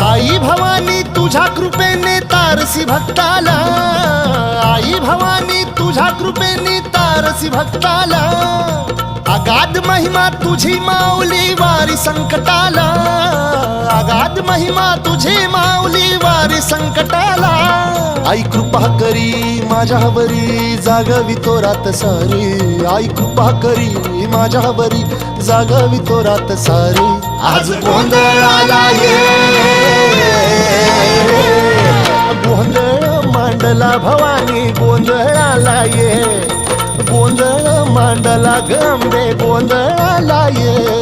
आई भवानी तुझ्या कृपेने तारसी भक्ताला, आई भवानी तुझ्या कृपेने तारसी भक्ताला, अगाध महिमा तुझी माऊली वारी संकटाला, अगाध महिमा तुझी माऊली वारी संकटाला। आई कृपा करी माझ्यावरी जागवी तो रात सारी, आई कृपा करी माझ्यावरी जागवी तो रात सारी। आज गोंधळाला ये, गोंधळ मांडला भवानी गोंधळाला ये, गोंधळ मांडला गंबे गोंधळाला ये।